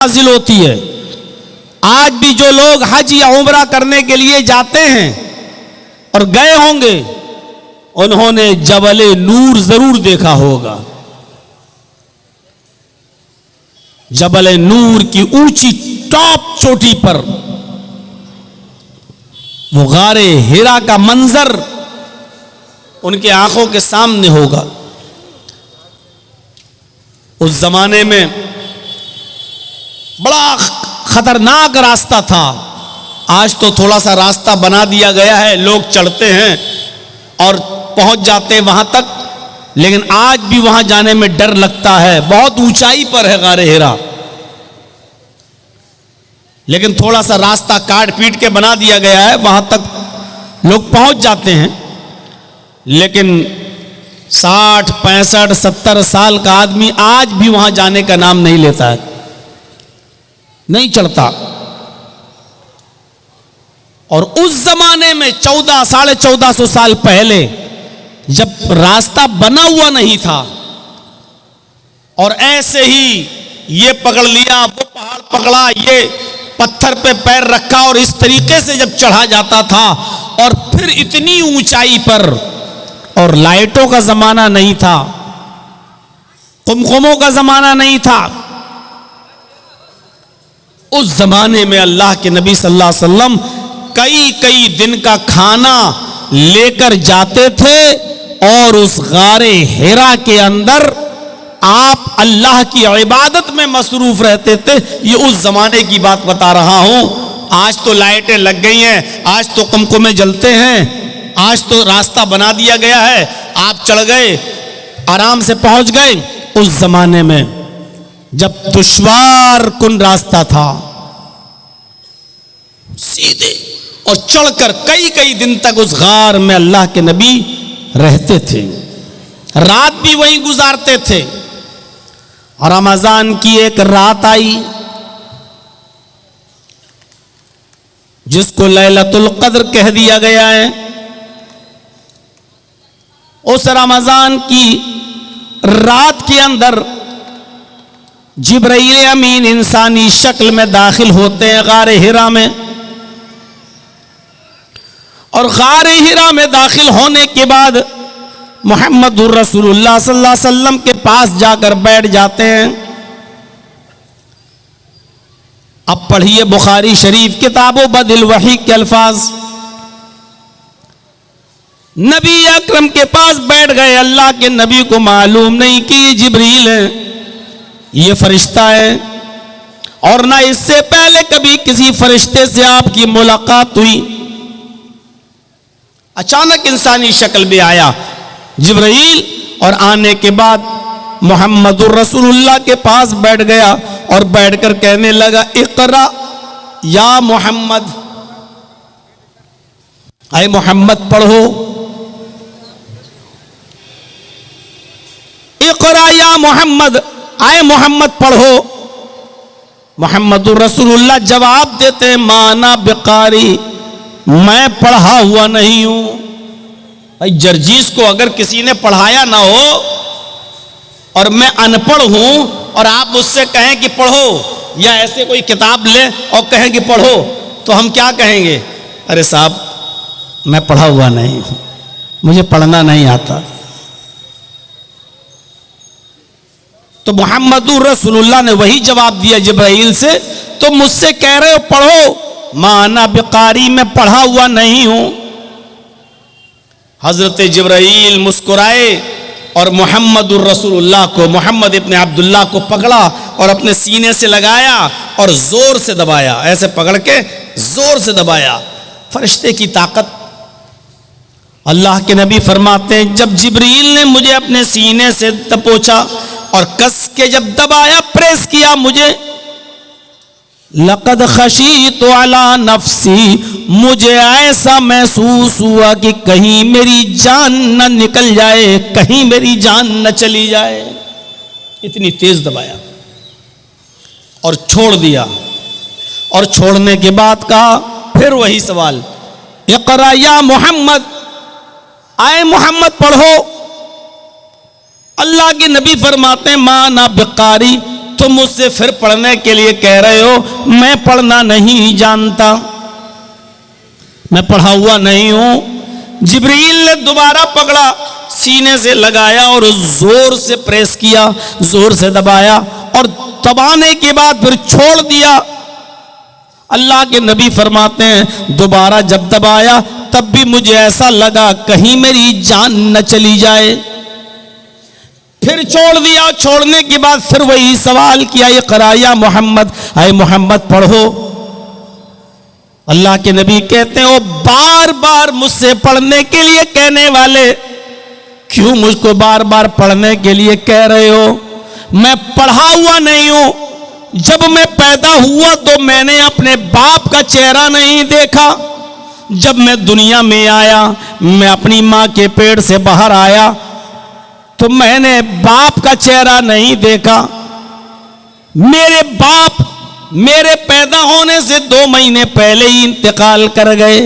हासिल होती है। आज भी जो लोग हज या उम्रा करने के लिए जाते हैं और गए होंगे, उन्होंने जबल नूर जरूर देखा होगा। जबल नूर की ऊंची टॉप चोटी पर वो गारे हिरा का मंजर उनके आंखों के सामने होगा। उस जमाने में बड़ा खतरनाक रास्ता था। आज तो थोड़ा सा रास्ता बना दिया गया है, लोग चढ़ते हैं और पहुंच जाते हैं वहां तक, लेकिन आज भी वहां जाने में डर लगता है। बहुत ऊंचाई पर है गारे हिरा, लेकिन थोड़ा सा रास्ता काट पीट के बना दिया गया है, वहां तक लोग पहुंच जाते हैं। लेकिन 60, 65, 70 साल का आदमी आज भी वहां जाने का नाम नहीं लेता है, नहीं चढ़ता। और उस जमाने में 1400-1450 साल पहले जब रास्ता बना हुआ नहीं था और ऐसे ही ये पकड़ लिया, वो पहाड़ पकड़ा, ये पत्थर पे पैर रखा और इस तरीके से जब चढ़ा जाता था, और फिर इतनी ऊंचाई पर, और लाइटों का जमाना नहीं था, कुमकुमों का जमाना नहीं था। उस जमाने में अल्लाह के नबी सल्लल्लाहु अलैहि वसल्लम कई कई दिन का खाना लेकर जाते थे और उस गारे हिरा के अंदर आप अल्लाह की इबादत में मसरूफ रहते थे। ये उस जमाने की बात बता रहा हूं। आज तो लाइटें लग गई हैं, आज तो कुमकुमे जलते हैं, आज तो रास्ता बना दिया गया है, आप चढ़ गए, आराम से पहुंच गए। उस जमाने में जब दुश्वार कुन रास्ता था, सीधे और चढ़कर कई कई दिन तक उस गार में अल्लाह के नबी रहते थे, रात भी वहीं गुजारते थे। रमजान की एक रात आई जिसको लैलतुल कद्र कह दिया गया है। उस रमजान की रात के अंदर जिब्राइल अमीन इंसानी शक्ल में दाखिल होते हैं गारे हिरा में, और गारे हिरा में दाखिल होने के बाद मुहम्मदुर रसूलुल्लाह सल्लल्लाहु अलैहि वसल्लम के पास जाकर बैठ जाते हैं। अब पढ़िए बुखारी शरीफ किताबो बदिल वही के अल्फाज। नबी अकरम के पास बैठ गए। अल्लाह के नबी को मालूम नहीं कि ये जिब्रील है, ये फरिश्ता है, और ना इससे पहले कभी किसी फरिश्ते से आपकी मुलाकात हुई। अचानक इंसानी शक्ल में आया जिब्राइल, और आने के बाद मुहम्मदुर रसूलुल्लाह के पास बैठ गया और बैठकर कहने लगा, इक़रा या मोहम्मद, आए मोहम्मद पढ़ो, इक़रा या मोहम्मद, आए मोहम्मद पढ़ो। मुहम्मदुर रसूलुल्लाह जवाब देते, माना बिकारी, मैं पढ़ा हुआ नहीं हूं। भाई जर्जीस को अगर किसी ने पढ़ाया ना हो और मैं अनपढ़ हूं और आप मुझसे कहें कि पढ़ो, या ऐसे कोई किताब ले और कहें कि पढ़ो, तो हम क्या कहेंगे? अरे साहब मैं पढ़ा हुआ नहीं हूं, मुझे पढ़ना नहीं आता। तो मुहम्मदुर रसूलुल्लाह ने वही जवाब दिया जिब्राइल से, तो मुझसे कह रहे हो पढ़ो, माना बिकारी, मैं पढ़ा हुआ नहीं हूं। हजरत जिब्राइल मुस्कुराए और मुहम्मदुर रसूलुल्लाह को, मोहम्मद इब्ने अब्दुल्लाह को पकड़ा और अपने सीने से लगाया और जोर से दबाया, ऐसे पकड़ के जोर से दबाया। फरिश्ते की ताकत। अल्लाह के नबी फरमाते हैं, जब जिब्रील ने मुझे अपने सीने से दबोचा और कस के जब दबाया, प्रेस किया मुझे, लक़द खशीतु अला नफ्सी, मुझे ऐसा महसूस हुआ कि कहीं मेरी जान न निकल जाए, कहीं मेरी जान न चली जाए। इतनी तेज दबाया और छोड़ दिया, और छोड़ने के बाद कहा फिर वही सवाल, इक़रा या मोहम्मद, आए मोहम्मद पढ़ो। अल्लाह के नबी फरमाते, माना बिकारी, तुम मुझसे फिर पढ़ने के लिए कह रहे हो, मैं पढ़ना नहीं जानता, मैं पढ़ा हुआ नहीं हूं। जिब्रील ने दोबारा पकड़ा, सीने से लगाया और जोर से प्रेस किया, जोर से दबाया और दबाने के बाद फिर छोड़ दिया। अल्लाह के नबी फरमाते हैं दोबारा जब दबाया तब भी मुझे ऐसा लगा कहीं मेरी जान न चली जाए। फिर छोड़ दिया, छोड़ने के बाद फिर वही सवाल किया, इक़रा या मोहम्मद, आए मोहम्मद पढ़ो। अल्लाह के नबी कहते हैं, वो बार बार मुझसे पढ़ने के लिए कहने वाले, क्यों मुझको बार बार पढ़ने के लिए कह रहे हो? मैं पढ़ा हुआ नहीं हूं। जब मैं पैदा हुआ तो मैंने अपने बाप का चेहरा नहीं देखा। जब मैं दुनिया में आया, मैं अपनी मां के पेट से बाहर आया तो मैंने बाप का चेहरा नहीं देखा। मेरे बाप मेरे पैदा होने से 2 महीने पहले ही इंतकाल कर गए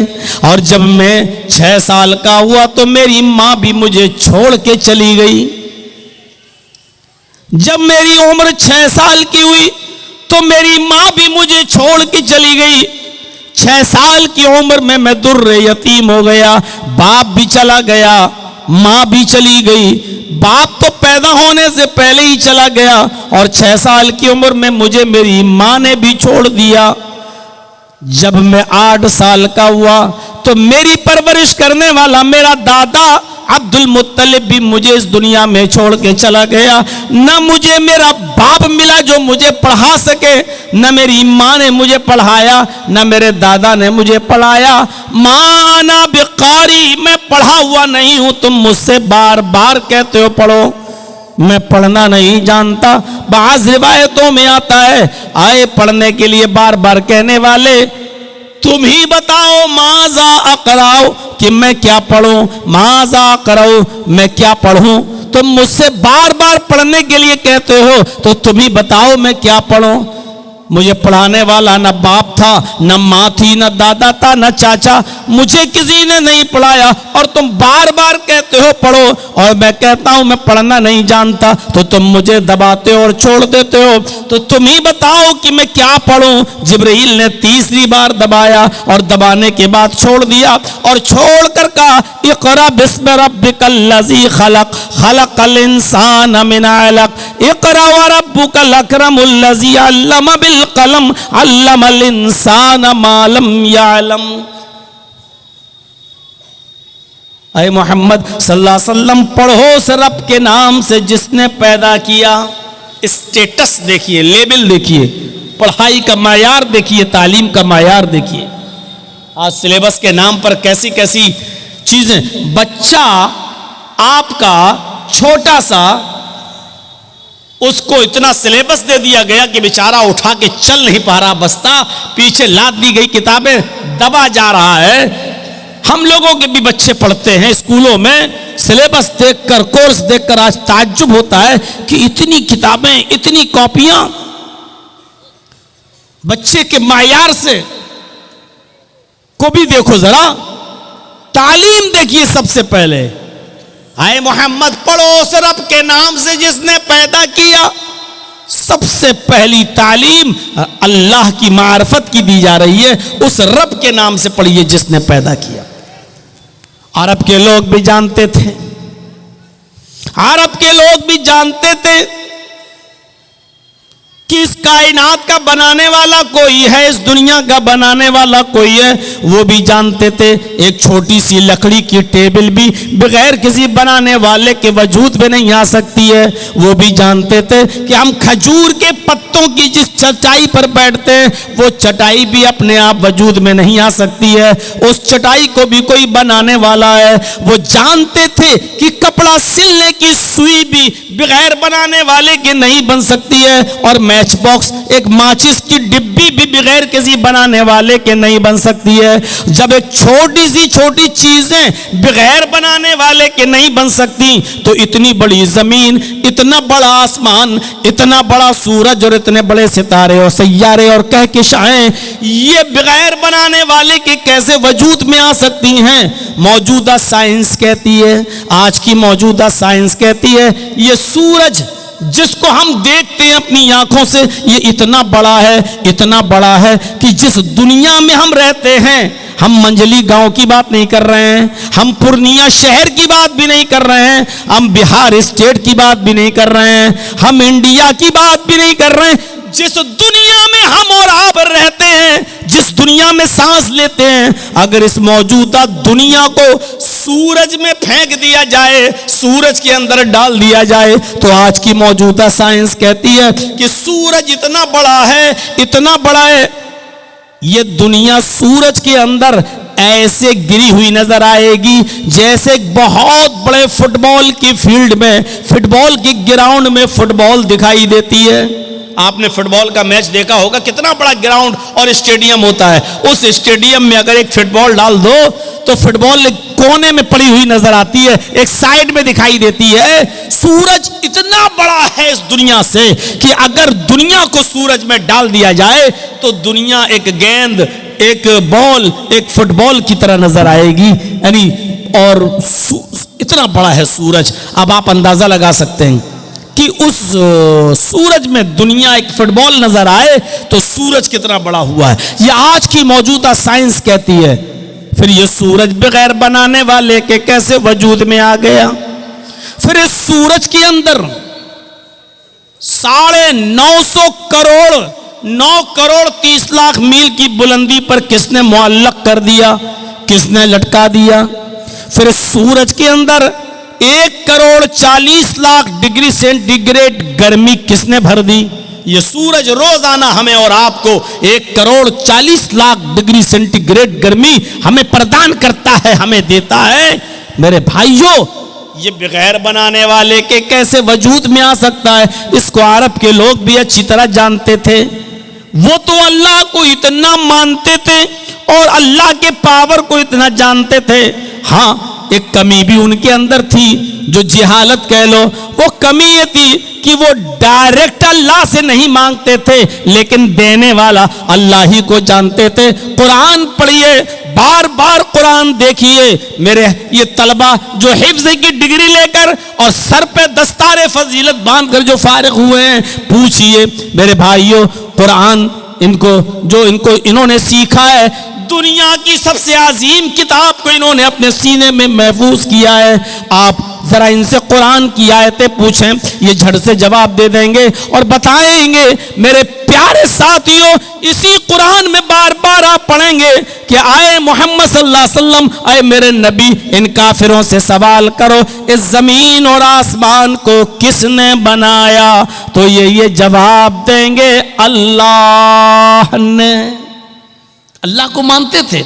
और जब मैं 6 साल का हुआ तो मेरी मां भी मुझे छोड़ के चली गई। जब मेरी उम्र 6 साल की हुई तो मेरी मां भी मुझे छोड़ के चली गई। 6 साल की उम्र में मैं दुर्रे यतीम हो गया, बाप भी चला गया, मां भी चली गई। बाप तो पैदा होने से पहले ही चला गया और 6 साल की उम्र में मुझे मेरी मां ने भी छोड़ दिया। जब मैं 8 साल का हुआ तो मेरी परवरिश करने वाला मेरा दादा अब्दुल मुत्तलिब भी मुझे इस दुनिया में छोड़ के चला गया। न मुझे मेरा बाप मिला जो मुझे पढ़ा सके, न मेरी मां ने मुझे पढ़ाया, न मेरे दादा ने मुझे पढ़ाया। मां ना बिकारी, मैं पढ़ा हुआ नहीं हूं। तुम मुझसे बार बार कहते हो पढ़ो, मैं पढ़ना नहीं जानता। बाज़ रिवायतों में आता है, आए पढ़ने के लिए बार बार कहने वाले, तुम ही बताओ माज़ा अक़राओ, कि मैं क्या पढ़ूं, माज़ा अक़राओ, मैं क्या पढ़ूं। तुम मुझसे बार बार पढ़ने के लिए कहते हो तो तुम ही बताओ मैं क्या पढ़ूं। मुझे पढ़ाने वाला न बाप था, न माँ थी, न दादा था, न चाचा, मुझे किसी ने नहीं पढ़ाया और तुम बार बार कहते हो पढ़ो और मैं कहता हूं मैं पढ़ना नहीं जानता तो तुम मुझे दबाते हो और छोड़ देते हो। तो तुम ही बताओ कि मैं क्या पढ़ूं। जिब्रील ने 3री बार दबाया और दबाने के बाद छोड़ दिया और छोड़कर कहा, इक़रा बिस्मि रब्बिकल्लज़ी खलक़, खलक़ल इंसान मिन अलक़, इक़रा व रब्बुकल अकरमुल्लज़ी अल्लम बिल कलम, अल्लमल इंसान मा लम यअलम। ऐ मोहम्मद सल्लल्लाहु अलैहि वसल्लम पढ़ो उस रब के नाम से जिसने पैदा किया। स्टेटस देखिए, लेवल देखिए, पढ़ाई का मायार देखिए, तालीम का मायार देखिए। आज सिलेबस के नाम पर कैसी कैसी चीजें। बच्चा आपका छोटा सा, उसको इतना सिलेबस दे दिया गया कि बेचारा उठा के चल नहीं पा रहा, बस्ता पीछे लाद दी गई किताबें दबा जा रहा है। हम लोगों के भी बच्चे पढ़ते हैं स्कूलों में, सिलेबस देखकर, कोर्स देखकर आज ताज्जुब होता है कि इतनी किताबें, इतनी कॉपियां। बच्चे के मायार से को भी देखो जरा, तालीम देखिए सबसे पहले। आए मोहम्मद पढ़ो उस रब के नाम से जिसने पैदा किया। सबसे पहली तालीम अल्लाह की मार्फत की दी जा रही है, उस रब के नाम से पढ़िए जिसने पैदा किया। अरब के लोग भी जानते थे, अरब के लोग भी जानते थे कि इस कायनात का बनाने वाला कोई है, इस दुनिया का बनाने वाला कोई है। वो भी जानते थे एक छोटी सी लकड़ी की टेबल भी बगैर किसी बनाने वाले के वजूद में नहीं आ सकती है। वो भी जानते थे कि हम खजूर के पत्तों की जिस चटाई पर बैठते हैं वो चटाई भी अपने आप वजूद में नहीं आ सकती है, उस चटाई को भी कोई बनाने वाला है। वो जानते थे कि कपड़ा सिलने की सुई भी बगैर बनाने वाले के नहीं बन सकती है और मैच बॉक्स, एक माचिस की डिब्बी भी बगैर किसी बनाने वाले के नहीं बन सकती है। जब एक छोटी सी छोटी चीजें बगैर बनाने वाले के नहीं बन सकती तो इतनी बड़ी जमीन, इतना बड़ा आसमान, इतना बड़ा सूरज और इतने बड़े सितारे और सैयारे और कहकशाएं, ये बगैर बनाने वाले के कैसे वजूद में आ सकती हैं। मौजूदा साइंस कहती है, आज की मौजूदा साइंस कहती है, ये सूरज जिसको हम देखते हैं अपनी आंखों से, ये इतना बड़ा है कि जिस दुनिया में हम रहते हैं, हम मंजली गांव की बात नहीं कर रहे हैं, हम पूर्णिया शहर की बात भी नहीं कर रहे हैं, हम बिहार स्टेट की बात भी नहीं कर रहे हैं, हम इंडिया की बात भी नहीं कर रहे हैं। जिस दुनिया में हम और आप रहते हैं, जिस दुनिया में सांस लेते हैं, अगर इस मौजूदा दुनिया को सूरज में फेंक दिया जाए, सूरज के अंदर डाल दिया जाए, तो आज की मौजूदा साइंस कहती है कि सूरज इतना बड़ा है, ये दुनिया सूरज के अंदर ऐसे गिरी हुई नजर आएगी जैसे एक बहुत बड़े फुटबॉल की फील्ड में, फुटबॉल की ग्राउंड में फुटबॉल दिखाई देती है। आपने फुटबॉल का मैच देखा होगा, कितना बड़ा ग्राउंड और स्टेडियम होता है। उस स्टेडियम में अगर एक फुटबॉल डाल दो तो फुटबॉल कोने में पड़ी हुई नजर आती है, एक साइड में दिखाई देती है। सूरज इतना बड़ा है इस दुनिया से कि अगर दुनिया को सूरज में डाल दिया जाए तो दुनिया एक गेंद, एक बॉल, एक फुटबॉल की तरह नजर आएगी। यानी और इतना बड़ा है सूरज। अब आप अंदाजा लगा सकते हैं कि उस सूरज में दुनिया एक फुटबॉल नजर आए तो सूरज कितना बड़ा हुआ है। ये आज की मौजूदा साइंस कहती है। फिर ये सूरज बगैर बनाने वाले के कैसे वजूद में आ गया? फिर इस सूरज के अंदर 950 करोड़ 9 करोड़ 30 लाख मील की बुलंदी पर किसने मुअल्लक कर दिया, किसने लटका दिया? फिर इस सूरज के अंदर 1 करोड़ 40 लाख डिग्री सेंटीग्रेड गर्मी किसने भर दी? ये सूरज रोजाना हमें और आपको 1 करोड़ 40 लाख डिग्री सेंटीग्रेड गर्मी हमें प्रदान करता है, हमें देता है। मेरे भाइयों, ये बगैर बनाने वाले के कैसे वजूद में आ सकता है? इसको अरब के लोग भी अच्छी तरह जानते थे। वो तो अल्लाह को इतना मानते थे और अल्लाह के पावर को इतना जानते थे। हाँ, एक कमी भी उनके अंदर थी, जो जिहालत कह लो। वो कमी ये थी कि वो डायरेक्ट अल्लाह से नहीं मांगते थे, लेकिन देने वाला अल्लाह ही को जानते थे। कुरान पढ़िए, बार बार कुरान देखिए। मेरे ये तलबा जो हिफ्ज़ की डिग्री लेकर और सर पे दस्तारे फजीलत बांधकर जो फारिग हुए हैं, पूछिए मेरे भाइयों, कुरान इन्होंने सीखा है। दुनिया की सबसे अजीम किताब को इन्होंने अपने सीने में महफूज किया है। आप जरा इनसे कुरान की आयतें पूछें, ये झट से जवाब दे देंगे और बताएंगे। मेरे प्यारे साथियों, इसी कुरान में बार बार आप पढ़ेंगे कि आए मोहम्मद सल्लल्लाहु अलैहि वसल्लम, आए मेरे नबी, इन काफिरों से सवाल करो, इस जमीन और आसमान को किसने बनाया? तो ये जवाब देंगे अल्लाह ने। अल्लाह को मानते थे।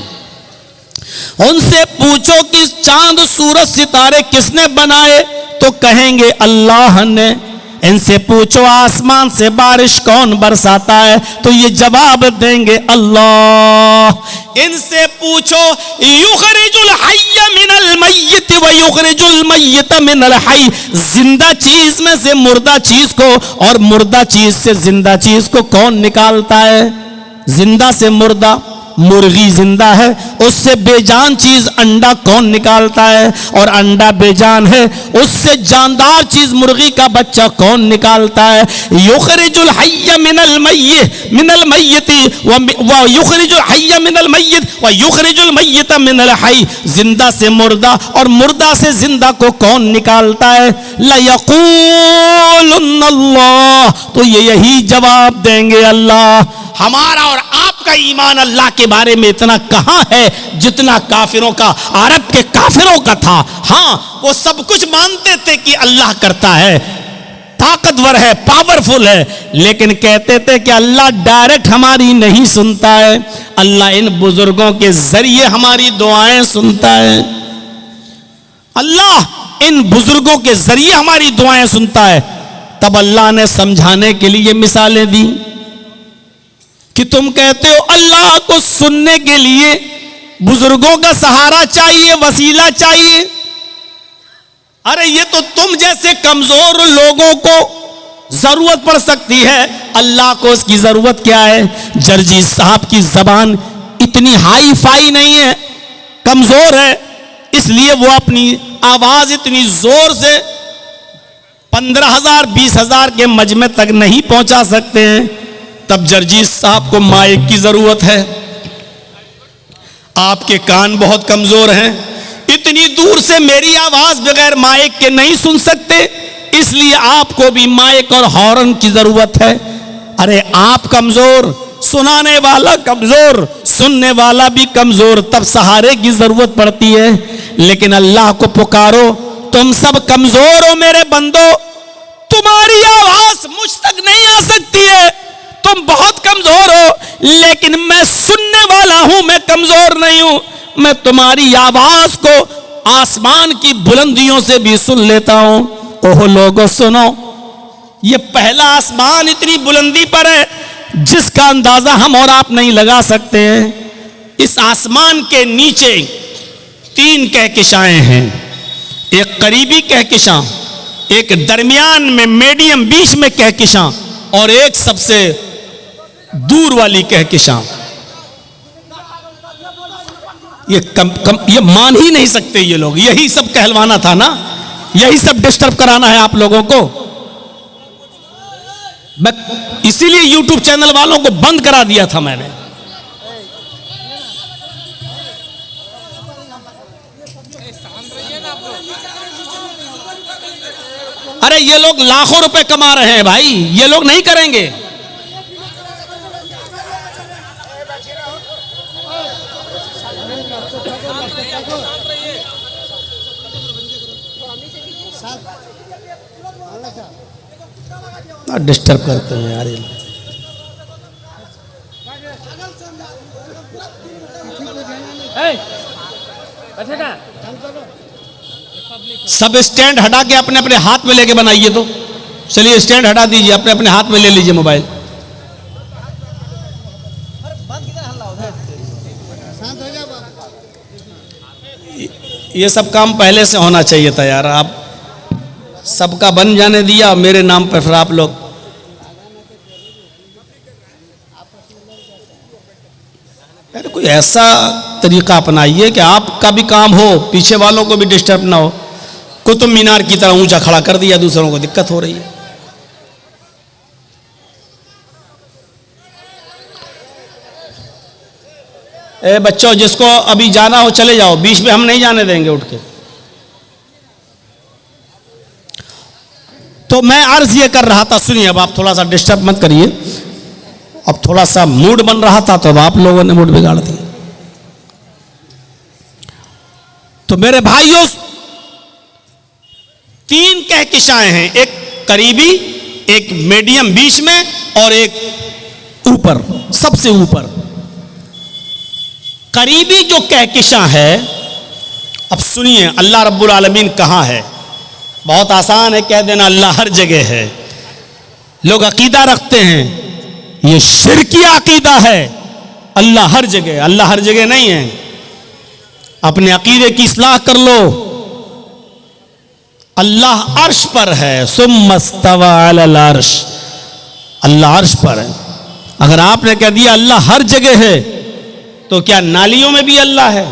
उनसे पूछो कि चांद सूरज सितारे किसने बनाए? तो कहेंगे अल्लाह ने। इनसे पूछो आसमान से बारिश कौन बरसाता है? तो ये जवाब देंगे अल्लाह। इनसे पूछो युखरिजुल हय्य मिनल मय्यत व युखरिजुल मय्यत मिनल हय्य, जिंदा चीज में से मुर्दा चीज को और मुर्दा चीज से जिंदा चीज को कौन निकालता है? जिंदा से मुर्दा, मुर्गी जिंदा है, उससे बेजान चीज अंडा कौन निकालता है? और अंडा बेजान है, उससे जानदार चीज मुर्गी का बच्चा कौन निकालता है? युखरिजुल हय्य मिनल मय्यति व युखरिजुल हय्य मिनल मय्यत व युखरिजुल मय्यत मिनल हय्य, जिंदा से मुर्दा और मुर्दा से जिंदा को कौन निकालता है? लयक़ूलुन्न अल्लाह, तो ये यही जवाब देंगे अल्लाह। हमारा और आपका ईमान अल्लाह के बारे में इतना कहां है जितना काफिरों का, अरब के काफिरों का था। हाँ, वो सब कुछ मानते थे कि अल्लाह करता है, ताकतवर है, पावरफुल है, लेकिन कहते थे कि अल्लाह डायरेक्ट हमारी नहीं सुनता है, अल्लाह इन बुजुर्गों के जरिए हमारी दुआएं सुनता है, अल्लाह इन बुजुर्गों के जरिए हमारी दुआएं सुनता है। तब अल्लाह ने समझाने के लिए मिसालें दी कि तुम कहते हो अल्लाह को सुनने के लिए बुजुर्गों का सहारा चाहिए, वसीला चाहिए। अरे ये तो तुम जैसे कमजोर लोगों को जरूरत पड़ सकती है, अल्लाह को उसकी जरूरत क्या है? जर्जी साहब की जबान इतनी हाई फाई नहीं है, कमजोर है, इसलिए वो अपनी आवाज इतनी जोर से 15,000 20,000 के मजमे तक नहीं पहुंचा सकते हैं, तब जर्जीस साहब को माइक की जरूरत है। आपके कान बहुत कमजोर हैं, इतनी दूर से मेरी आवाज बगैर माइक के नहीं सुन सकते, इसलिए आपको भी माइक और हॉर्न की जरूरत है। अरे आप कमजोर, सुनाने वाला कमजोर, सुनने वाला भी कमजोर, तब सहारे की जरूरत पड़ती है। लेकिन अल्लाह को पुकारो, तुम सब कमजोर हो मेरे बंदो, तुम्हारी आवाज मुझ तक नहीं आ सकती है, तुम बहुत कमजोर हो, लेकिन मैं सुनने वाला हूं, मैं कमजोर नहीं हूं, मैं तुम्हारी आवाज को आसमान की बुलंदियों से भी सुन लेता हूं। ओहो लोगों सुनो, ये पहला आसमान इतनी बुलंदी पर है जिसका अंदाजा हम और आप नहीं लगा सकते हैं। इस आसमान के नीचे 3 कहकशाएं हैं, एक करीबी कहकशां, एक दरमियान में मीडियम बीच में कहकशां, और एक सबसे दूर वाली कहकशां। ये मान ही नहीं सकते ये लोग, यही सब कहलवाना था ना, यही सब डिस्टर्ब कराना है आप लोगों को। मैं इसीलिए YouTube चैनल वालों को बंद करा दिया था मैंने। अरे ये लोग लाखों रुपए कमा रहे हैं भाई, ये लोग नहीं करेंगे। डिस्टर्ब करते हैं यार ये लोग। सब स्टैंड हटा के अपने अपने हाथ में लेके बनाइए। तो चलिए स्टैंड हटा दीजिए, अपने अपने हाथ में ले लीजिए मोबाइल। ये सब काम पहले से होना चाहिए था यार, आप सबका बन जाने दिया मेरे नाम पर। फिर आप लोग यार कोई ऐसा तरीका अपनाइए कि आपका भी काम हो, पीछे वालों को भी डिस्टर्ब ना हो। कुतुब मीनार की तरह ऊंचा खड़ा कर दिया, दूसरों को दिक्कत हो रही है। ए बच्चों, जिसको अभी जाना हो चले जाओ, बीच में हम नहीं जाने देंगे उठ के। तो मैं अर्ज ये कर रहा था, सुनिए, अब आप थोड़ा सा डिस्टर्ब मत करिए। अब थोड़ा सा मूड बन रहा था तो अब आप लोगों ने मूड बिगाड़ दिया। तो मेरे भाइयों, 3 कहकशाएं हैं, एक करीबी, एक मीडियम बीच में, और एक ऊपर, सबसे ऊपर। करीबी जो कहकशां है, अब सुनिए अल्लाह रब्बुल आलमीन कहां है। बहुत आसान है कह देना अल्लाह हर जगह है। लोग अकीदा रखते हैं, ये शिरकिया अकीदा है, अल्लाह हर जगह। अल्लाह हर जगह नहीं है। अपने अकीदे की इस्लाह कर लो। अल्लाह अर्श पर है, सुम्मस्तवा अलल अर्श, अल्लाह अर्श पर है। अगर आपने कह दिया अल्लाह हर जगह है, तो क्या नालियों में भी अल्लाह है?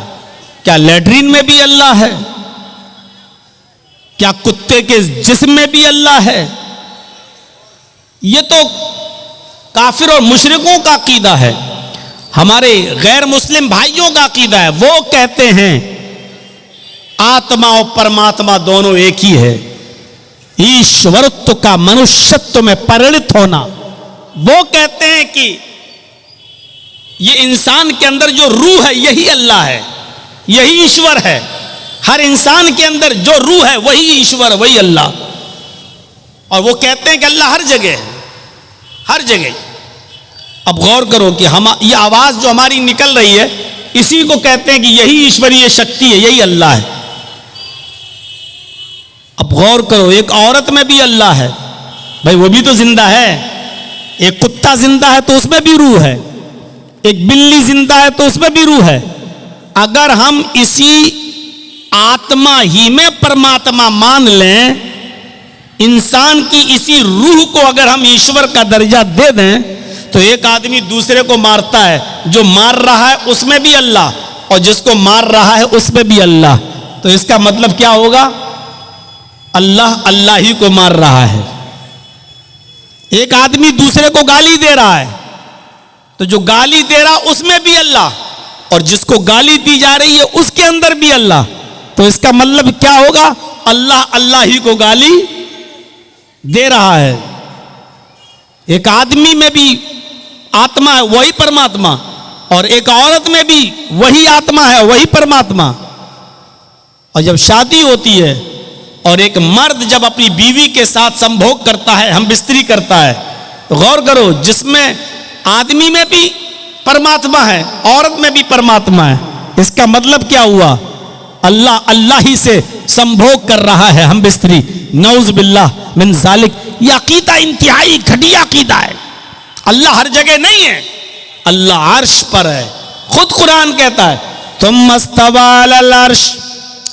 क्या लैट्रिन में भी अल्लाह है? क्या कुत्ते के जिस्म में भी अल्लाह है? ये तो काफिर और मुशरिकों का अकीदा है। हमारे गैर मुस्लिम भाइयों का अकीदा है, वो कहते हैं आत्मा और परमात्मा दोनों एक ही है। ईश्वरत्व का मनुष्यत्व में परिणत होना, वो कहते हैं कि ये इंसान के अंदर जो रूह है यही अल्लाह है, यही ईश्वर है। हर इंसान के अंदर जो रूह है वही ईश्वर, वही अल्लाह। और वो कहते हैं कि अल्लाह हर जगह है, हर जगह। अब गौर करो कि हम, ये आवाज जो हमारी निकल रही है, इसी को कहते हैं कि यही ईश्वरीय शक्ति है, यही अल्लाह है। अब गौर करो, एक औरत में भी अल्लाह है भाई, वो भी तो जिंदा है। एक कुत्ता जिंदा है तो उसमें भी रूह है, एक बिल्ली जिंदा है तो उसमें भी रूह है। अगर हम इसी आत्मा ही में परमात्मा मान लें, इंसान की इसी रूह को अगर हम ईश्वर का दर्जा दे दें, तो एक आदमी दूसरे को मारता है, जो मार रहा है उसमें भी अल्लाह, और जिसको मार रहा है उसमें भी अल्लाह। तो इसका मतलब क्या होगा? अल्लाह अल्लाह ही को मार रहा है। एक आदमी दूसरे को गाली दे रहा है, तो जो गाली दे रहा उसमें भी अल्लाह, और जिसको गाली दी जा रही है उसके अंदर भी अल्लाह। तो इसका मतलब क्या होगा? अल्लाह अल्लाह ही को गाली दे रहा है। एक आदमी में भी आत्मा है, वही परमात्मा, और एक औरत में भी वही आत्मा है, वही परमात्मा। और जब शादी होती है और एक मर्द जब अपनी बीवी के साथ संभोग करता है, हम बिस्तरी करता है, तो गौर करो, जिसमें आदमी में भी परमात्मा है, औरत में भी परमात्मा है। इसका मतलब क्या हुआ? अल्लाह अल्लाह ही से संभोग कर रहा है, हम बिस्तरी। नौज बिल्लाह मिन जालिक। यह अकीदा इंतहाई घटिया अकीदा है। अल्लाह हर जगह नहीं है, अल्लाह अर्श पर है। खुद कुरान कहता है तुम मस्तवा अल अर्श,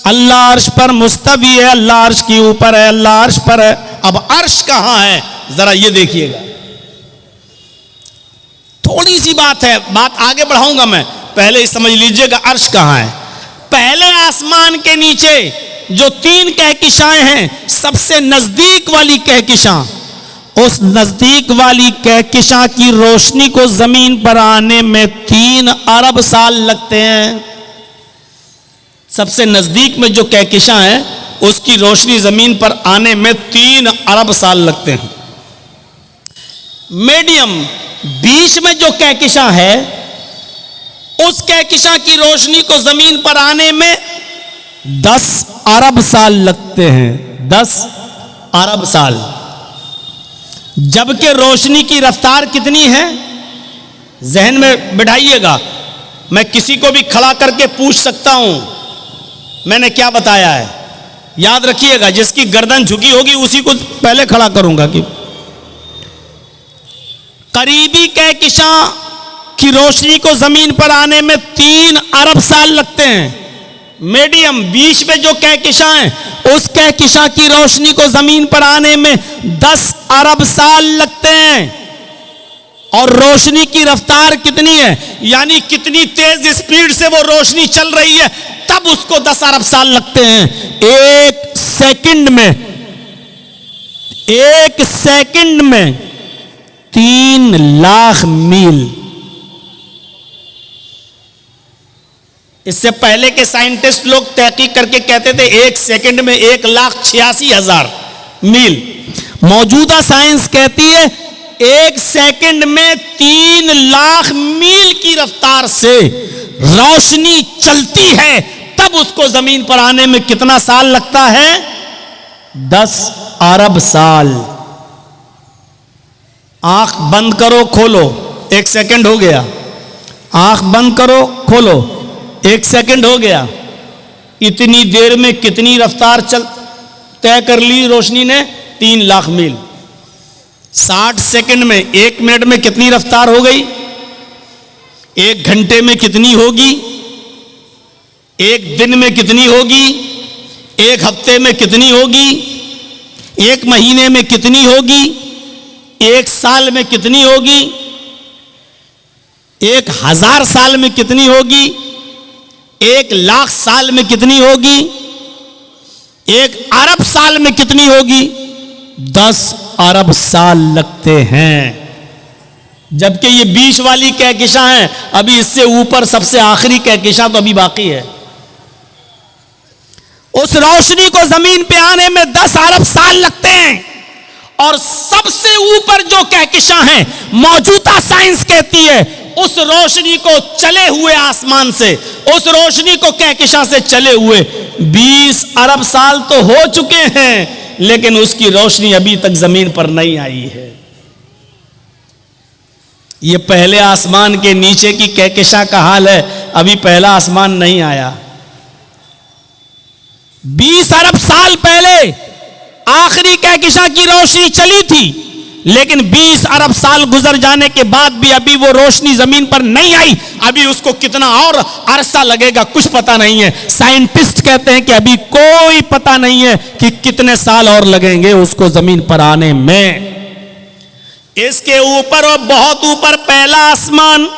अल्लाह अर्श पर मुस्तवी है, अल्लाह अर्श के ऊपर है, अल्लाह अर्श पर है। अब अर्श कहां है जरा ये देखिएगा। थोड़ी सी बात है, बात आगे बढ़ाऊंगा मैं, पहले ही समझ लीजिएगा अर्श कहां है। पहले आसमान के नीचे जो 3 कहकशाएं हैं, सबसे नजदीक वाली कहकशां, उस नजदीक वाली कहकशां की रोशनी को जमीन पर आने में 3 अरब साल लगते हैं। सबसे नजदीक में जो कहकशां है उसकी रोशनी जमीन पर आने में 3 अरब साल लगते हैं। मीडियम बीच में जो कहकशां है, उस कहकशां की रोशनी को जमीन पर आने में 10 अरब साल लगते हैं। 10 अरब साल। जबकि रोशनी की रफ्तार कितनी है, जहन में बिठाइएगा। मैं किसी को भी खड़ा करके पूछ सकता हूं मैंने क्या बताया है, याद रखिएगा। जिसकी गर्दन झुकी होगी उसी को पहले खड़ा करूंगा। कि करीबी कहकशां की रोशनी को जमीन पर आने में 3 अरब साल लगते हैं। मीडियम बीच में जो कहकशां है, उस कहकशां की रोशनी को जमीन पर आने में 10 अरब साल लगते हैं। और रोशनी की रफ्तार कितनी है, यानी कितनी तेज स्पीड से वो रोशनी चल रही है, तब उसको 10 अरब साल लगते हैं। एक सेकंड में 3 लाख मील। इससे पहले के साइंटिस्ट लोग तहकीक करके कहते थे 1 सेकंड में 1,86,000 मील। मौजूदा साइंस कहती है 1 सेकंड में 3 लाख मील की रफ्तार से रोशनी चलती है, तब उसको जमीन पर आने में कितना साल लगता है? 10 अरब साल। आंख बंद करो खोलो, 1 सेकंड हो गया। आंख बंद करो खोलो, 1 सेकंड हो गया। इतनी देर में कितनी रफ्तार तय कर ली रोशनी ने? 3 लाख मील। 60 सेकंड में, 1 मिनट में कितनी रफ्तार हो गई? 1 घंटे में कितनी होगी? 1 दिन में कितनी होगी? 1 हफ्ते में कितनी होगी? 1 महीने में कितनी होगी? 1 साल में कितनी होगी? 1000 साल में कितनी होगी? 1 लाख साल में कितनी होगी? 1 अरब साल में कितनी होगी? 10 अरब साल लगते हैं। जबकि ये बीच वाली कहकशां है, अभी इससे ऊपर सबसे आखिरी कहकशां तो अभी बाकी है। उस रोशनी को जमीन पे आने में 10 अरब साल लगते हैं। और सबसे ऊपर जो कहकशां है, मौजूदा साइंस कहती है उस रोशनी को चले हुए आसमान से, उस रोशनी को कहकशां से चले हुए 20 अरब साल तो हो चुके हैं, लेकिन उसकी रोशनी अभी तक जमीन पर नहीं आई है। ये पहले आसमान के नीचे की कहकशां का हाल है, अभी पहला आसमान नहीं आया। 20 अरब साल पहले आखिरी कहकशां की रोशनी चली थी, लेकिन 20 अरब साल गुजर जाने के बाद भी अभी वो रोशनी जमीन पर नहीं आई। अभी उसको कितना और अरसा लगेगा कुछ पता नहीं है। साइंटिस्ट कहते हैं कि अभी कोई पता नहीं है कि कितने साल और लगेंगे उसको जमीन पर आने में। इसके ऊपर और बहुत ऊपर पहला आसमान,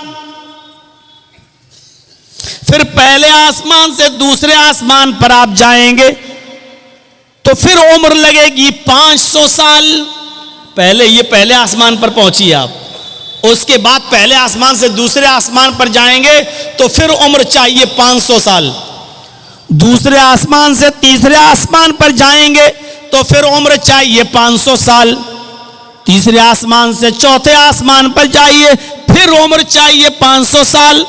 फिर पहले आसमान से दूसरे आसमान पर आप जाएंगे तो फिर उम्र लगेगी 500 साल। पहले आसमान पर पहुंची आप, उसके बाद पहले आसमान से दूसरे आसमान पर जाएंगे तो फिर उम्र चाहिए 500 साल। दूसरे आसमान से तीसरे आसमान पर जाएंगे तो फिर उम्र चाहिए 500 साल। तीसरे आसमान से चौथे आसमान पर जाइए, फिर उम्र चाहिए 500 साल।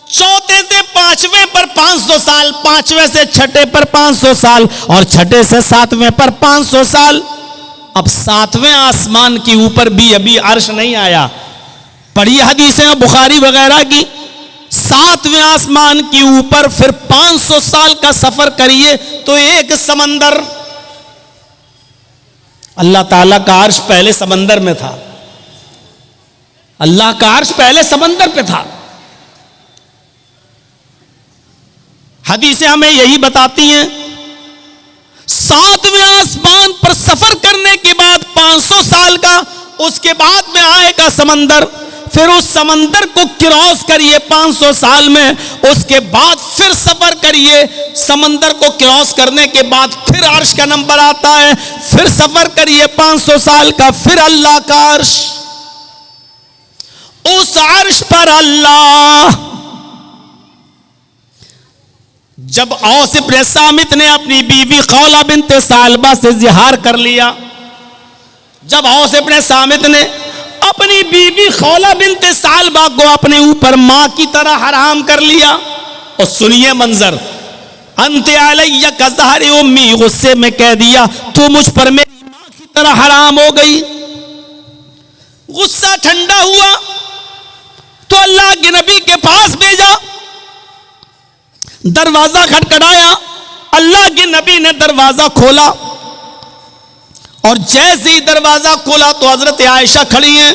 चौथे से पांचवें पर 500 साल, पांचवें से छठे पर 500 साल, और छठे से सातवें पर 500 साल। अब सातवें आसमान के ऊपर भी अभी अर्श नहीं आया। पढ़िए हदीसें बुखारी वगैरह की, सातवें आसमान के ऊपर फिर 500 साल का सफर करिए तो एक समंदर। अल्लाह ताला का अर्श पहले समंदर में था, अल्लाह का अर्श पहले समंदर पे था। हदीसें हमें यही बताती हैं, सातवें आसमान पर सफर करने के बाद 500 साल का, उसके बाद में आएगा समंदर। फिर उस समंदर को क्रॉस करिए 500 साल में, उसके बाद फिर सफर करिए। समंदर को क्रॉस करने के बाद फिर अर्श का नंबर आता है, फिर सफर करिए 500 साल का, फिर अल्लाह का अर्श। उस अर्श पर अल्लाह, जब औस इब्न सामित ने अपनी बीवी खौला बिनते सालबा से जिहार कर लिया, जब औस इब्न सामित ने अपनी बीवी खौला बिनते सालबा को अपने ऊपर मां की तरह हराम कर लिया, और सुनिए मंजर, अंते अलैया का ज़हरी उम्मी, गुस्से में कह दिया तू मुझ पर मेरी मां की तरह हराम हो गई। गुस्सा ठंडा हुआ तो अल्लाह के नबी के पास भेजा, दरवाजा खटखटाया, अल्लाह के नबी ने दरवाजा खोला, और जैसे ही दरवाजा खोला तो हजरत आयशा खड़ी हैं।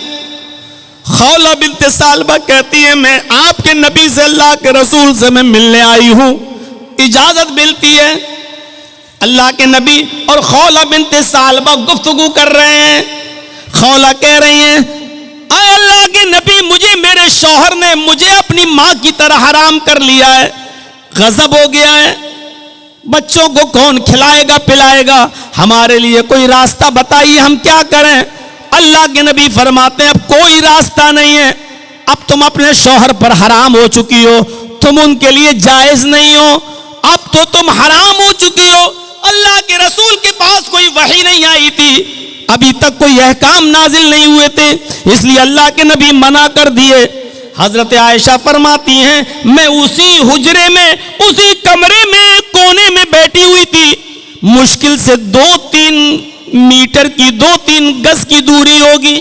खौला बिनते सालबा कहती है मैं आपके नबी से, अल्लाह के रसूल से मैं मिलने आई हूं, इजाजत मिलती है। अल्लाह के नबी और खौला बिनते सालबा गुफ्तगू कर रहे हैं। खौला कह रही हैं आए अल्लाह के नबी, मुझे मेरे शौहर ने मुझे अपनी मां की तरह हराम कर लिया है, गजब हो गया है, बच्चों को कौन खिलाएगा पिलाएगा, हमारे लिए कोई रास्ता बताइए, हम क्या करें। अल्लाह के नबी फरमाते हैं अब कोई रास्ता नहीं है, अब तुम अपने शौहर पर हराम हो चुकी हो, तुम उनके लिए जायज नहीं हो, अब तो तुम हराम हो चुकी हो। अल्लाह के रसूल के पास कोई वही नहीं आई थी, अभी तक कोई अहकाम नाजिल नहीं हुए थे, इसलिए अल्लाह के नबी मना कर दिए। हजरत आयशा फरमाती हैं मैं उसी हुजरे में, उसी कमरे में कोने में बैठी हुई थी, मुश्किल से 2-3 मीटर की, 2-3 गज की दूरी होगी।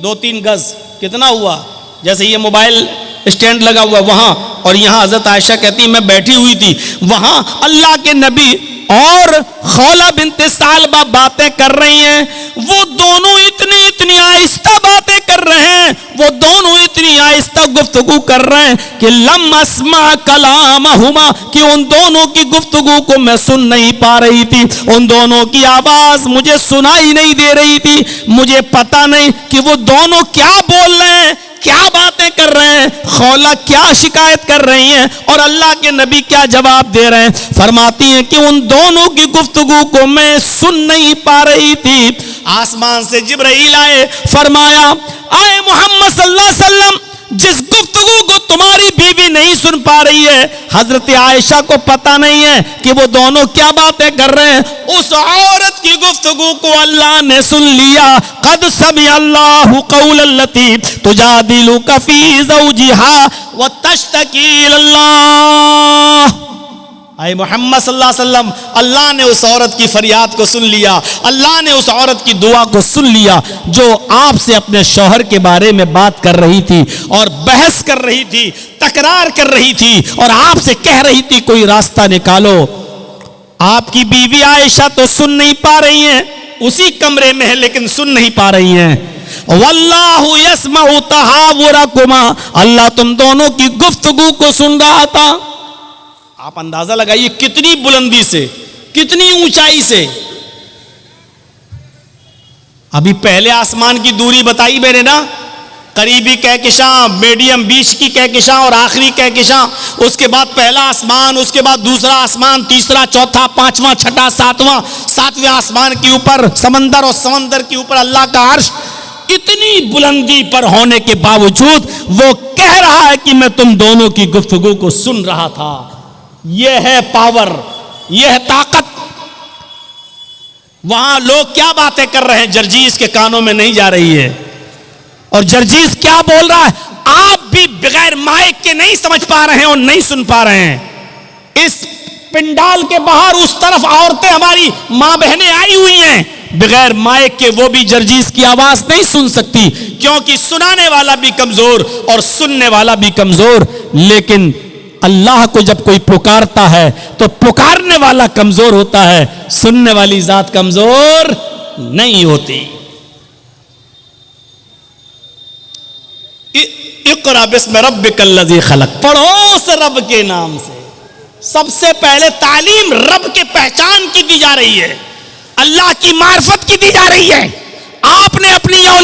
2-3 गज कितना हुआ, जैसे ये मोबाइल स्टैंड लगा हुआ वहां, और यहां हजरत आयशा कहती मैं बैठी हुई थी, वहां अल्लाह के नबी और खौला बिनते सालबा बातें कर रही हैं। वो दोनों इतनी आहिस्ता बातें कर रहे हैं, वो दोनों इतनी आहिस्ता गुफ्तगू कर रहे हैं कि लम अस्मा कलामहुमा, कि उन दोनों की गुफ्तगू को मैं सुन नहीं पा रही थी, उन दोनों की आवाज मुझे सुनाई नहीं दे रही थी, मुझे पता नहीं कि वो दोनों क्या बोल रहे हैं, क्या बातें कर रहे हैं, खौला क्या शिकायत कर रही हैं और अल्लाह के नबी क्या जवाब दे रहे हैं। फरमाती हैं कि उन दोनों की गुफ्तगू को मैं सुन नहीं पा रही थी। आसमान से जिब्राइल आए, फरमाया आए मोहम्मद सल्लल्लाहु अलैहि वसल्लम, जिस गुफ्तगू को तुम्हारी बीवी नहीं सुन पा रही है, हजरत आयशा को पता नहीं है कि वो दोनों क्या बातें कर रहे हैं, उस औरत की गुफ्तगू को अल्लाह ने सुन लिया। कद समी अल्लाहु कौलल्लती तुजादिलुका फी ज़ौजिहा व तश्तकी इलल्लाह। आए मोहम्मद सल्लल्लाहु अलैहि वसल्लम, अल्लाह ने उस औरत की फरियाद को सुन लिया, अल्लाह ने उस औरत की दुआ को सुन लिया जो आपसे अपने शौहर के बारे में बात कर रही थी और बहस कर रही थी, तकरार कर रही थी और आपसे कह रही थी कोई रास्ता निकालो। आपकी बीवी आयशा तो सुन नहीं पा रही हैं, उसी कमरे में है लेकिन सुन नहीं पा रही हैं। वल्लाहु यस्मउ तहावुरकुमा, अल्लाह तुम दोनों की गुफ्तगू को सुन रहा था। आप अंदाजा लगाइए कितनी बुलंदी से, कितनी ऊंचाई से। अभी पहले आसमान की दूरी बताई मैंने ना, करीबी कहकशां, मीडियम बीच की कहकशां और आखिरी कहकशां, उसके बाद पहला आसमान, उसके बाद दूसरा आसमान, तीसरा, चौथा, पांचवा, छठा, सातवां, सातवें आसमान के ऊपर समंदर और समंदर के ऊपर अल्लाह का अर्श। इतनी बुलंदी पर होने के बावजूद वो कह रहा है कि मैं तुम दोनों की गुफ्तगू को सुन रहा था। यह है पावर, यह है ताकत। वहां लोग क्या बातें कर रहे हैं, जर्जीस के कानों में नहीं जा रही है। और जर्जीस क्या बोल रहा है, आप भी बगैर माइक के नहीं समझ पा रहे हैं और नहीं सुन पा रहे हैं। इस पिंडाल के बाहर उस तरफ औरतें, हमारी मां बहनें आई हुई हैं, बगैर माइक के वो भी जर्जीस की आवाज नहीं सुन सकती, क्योंकि सुनाने वाला भी कमजोर और सुनने वाला भी कमजोर। लेकिन अल्लाह को जब कोई पुकारता है तो पुकारने वाला कमजोर होता है, सुनने वाली जात कमजोर नहीं होती। इक़रा बिस्मि रब्बिकल लज़ी खलक़, पढ़ो उस रब के नाम से। सबसे पहले तालीम रब के पहचान की दी जा रही है, अल्लाह की मार्फत की दी जा रही है। आपने अपनी औलाद